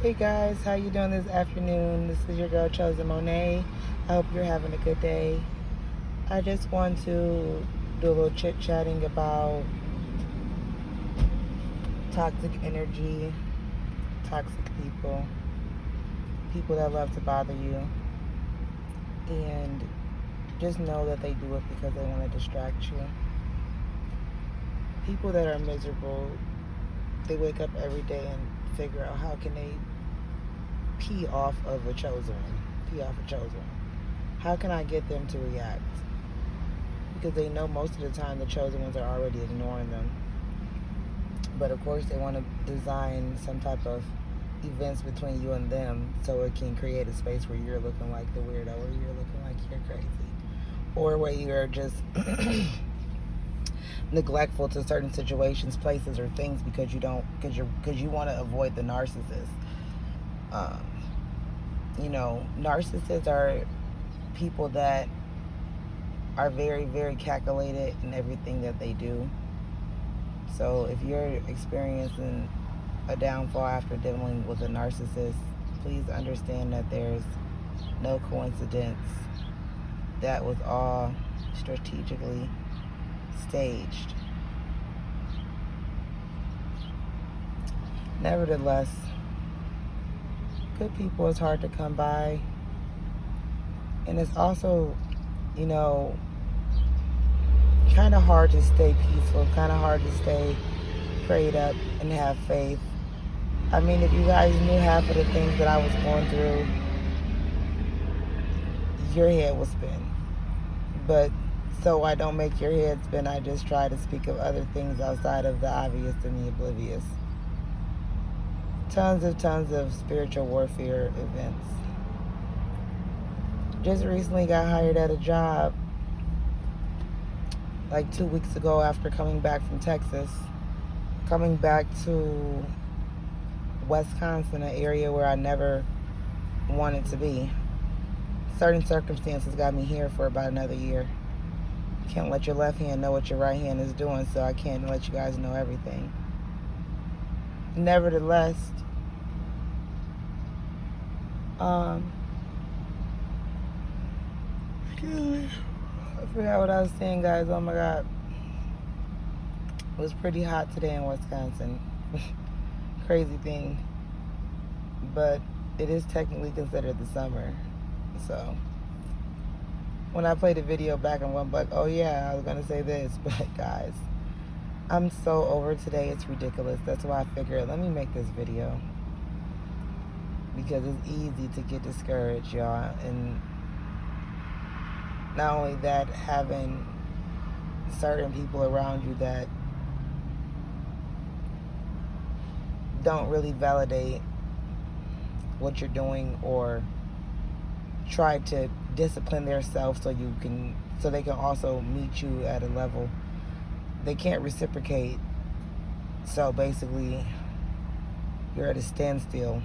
Hey guys, how you doing this afternoon? This is your girl Chosen Monet. I hope you're having a good day. I just want to do a little chit chatting about toxic energy, toxic people, people that love to bother you, and just know that they do it because they want to distract you. People that are miserable, they wake up every day and figure out how can they pee off of a chosen one, pee off a chosen one. How can I get them to react? Because they know most of the time the chosen ones are already ignoring them. But of course, they want to design some type of events between you and them so it can create a space where you're looking like the weirdo or you're looking like you're crazy. Or where you're just neglectful to certain situations, places, or things because you want to avoid the narcissist. Um, narcissists are people that are very, very calculated in everything that they do. So if you're experiencing a downfall after dealing with a narcissist, please understand that there's no coincidence. That was all strategically staged. Nevertheless, good people is hard to come by. And it's also, you know, kind of hard to stay peaceful, kind of hard to stay prayed up and have faith. I mean, if you guys knew half of the things that I was going through, your head will spin. But so I don't make your head spin, I just try to speak of other things outside of the obvious and the oblivious. Tons of spiritual warfare events. Just recently got hired at a job like 2 weeks ago after coming back from Texas, coming back to Wisconsin, an area where I never wanted to be. Certain circumstances got me here for about another year. Can't let your left hand know what your right hand is doing, so I can't let you guys know everything. Nevertheless, excuse me. I forgot what I was saying, guys. Oh my God. It was pretty hot today in Wisconsin. Crazy thing. But it is technically considered the summer. So when I played the video back in one buck, oh yeah, I was gonna say this, but guys, I'm so over today, it's ridiculous. That's why I figured let me make this video. Because it's easy to get discouraged, y'all. And not only that, having certain people around you that don't really validate what you're doing or try to discipline themselves so they can also meet you at a level. They can't reciprocate. So basically you're at a standstill,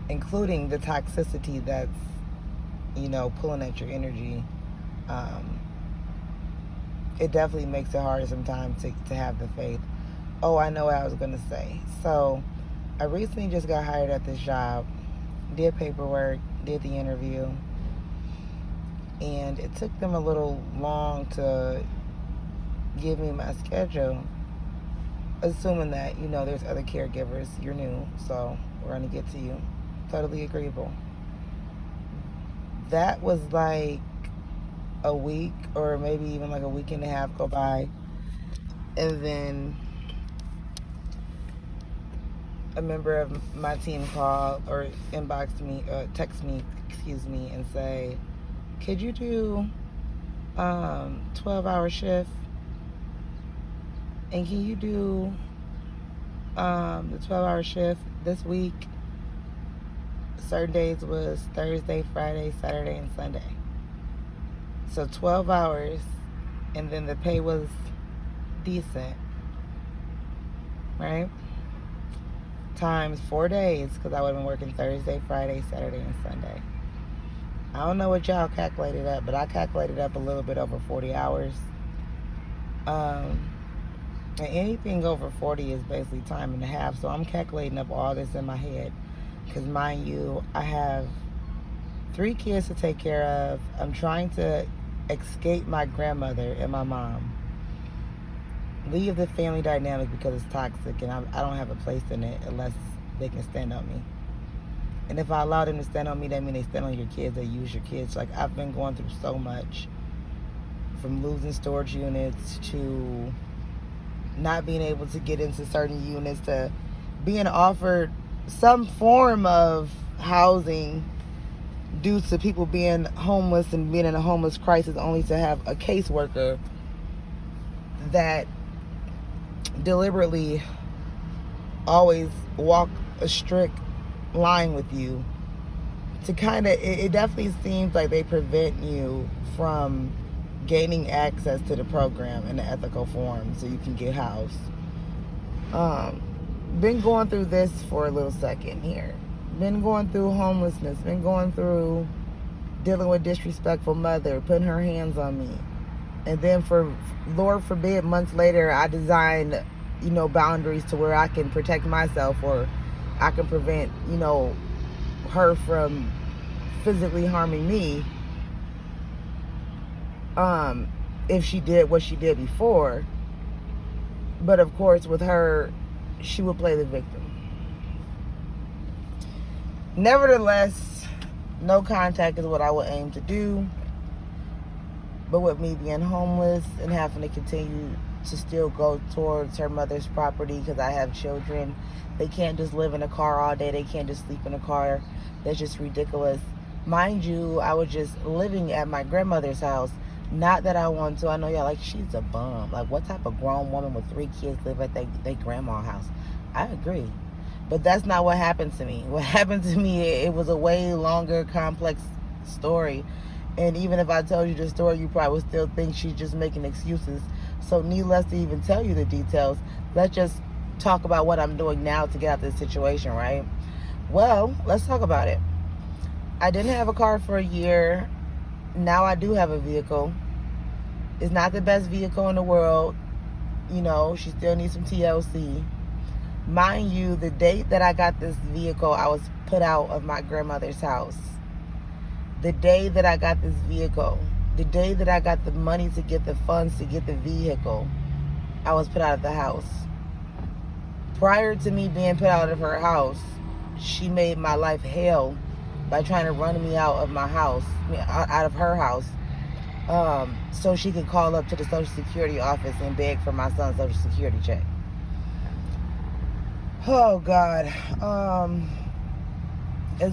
including the toxicity that's, pulling at your energy. It definitely makes it harder sometimes to have the faith. Oh, I know what I was going to say. So I recently just got hired at this job, did paperwork, did the interview, and it took them a little long to give me my schedule, assuming that, there's other caregivers. You're new, so we're going to get to you. Totally agreeable. That was like a week or maybe even like a week and a half go by, and then a member of my team called or text me, and say, could you do 12-hour shift, and can you do the 12-hour shift this week? Certain days was Thursday, Friday, Saturday, and Sunday. So 12 hours, and then the pay was decent, right? Times 4 days, because I would have been working Thursday, Friday, Saturday, and Sunday. I don't know what y'all calculated up, but I calculated up a little bit over 40 hours. And anything over 40 is basically time and a half. So I'm calculating up all this in my head. Because mind you, I have 3 kids to take care of. I'm trying to escape my grandmother and my mom. Leave the family dynamic because it's toxic and I don't have a place in it unless they can stand on me. And if I allow them to stand on me, that means they stand on your kids, they use your kids. Like, I've been going through so much. From losing storage units to not being able to get into certain units to being offered some form of housing due to people being homeless and being in a homeless crisis, only to have a caseworker that deliberately always walk a strict line with you to kind of, it definitely seems like they prevent you from gaining access to the program in an ethical form so you can get housed. Been going through this for a little second here. Been going through homelessness. Been going through dealing with disrespectful mother, putting her hands on me. And then for, Lord forbid, months later, I designed, boundaries to where I can protect myself or I can prevent, her from physically harming me. If she did what she did before. But of course, with her, she would play the victim. Nevertheless, no contact is what I would aim to do. But with me being homeless and having to continue to still go towards her mother's property because I have children, they can't just live in a car all day. They can't just sleep in a car. That's just ridiculous. Mind you, I was just living at my grandmother's house. Not that I want to. I know y'all like, she's a bum. Like, what type of grown woman with 3 kids live at their grandma's house? I agree. But that's not what happened to me. What happened to me, it was a way longer, complex story. And even if I told you the story, you probably would still think she's just making excuses. So needless to even tell you the details, let's just talk about what I'm doing now to get out of this situation, right? Well, let's talk about it. I didn't have a car for a year. Now I do have a vehicle. It's not the best vehicle in the world. She still needs some TLC. Mind you, the date that I got this vehicle, I was put out of my grandmother's house. The day that I got this vehicle, the day that I got the money to get the funds to get the vehicle, I was put out of the house. Prior to me being put out of her house, she made my life hell by trying to run me out of my house, out of her house, so she could call up to the Social Security office and beg for my son's Social Security check. Oh, God.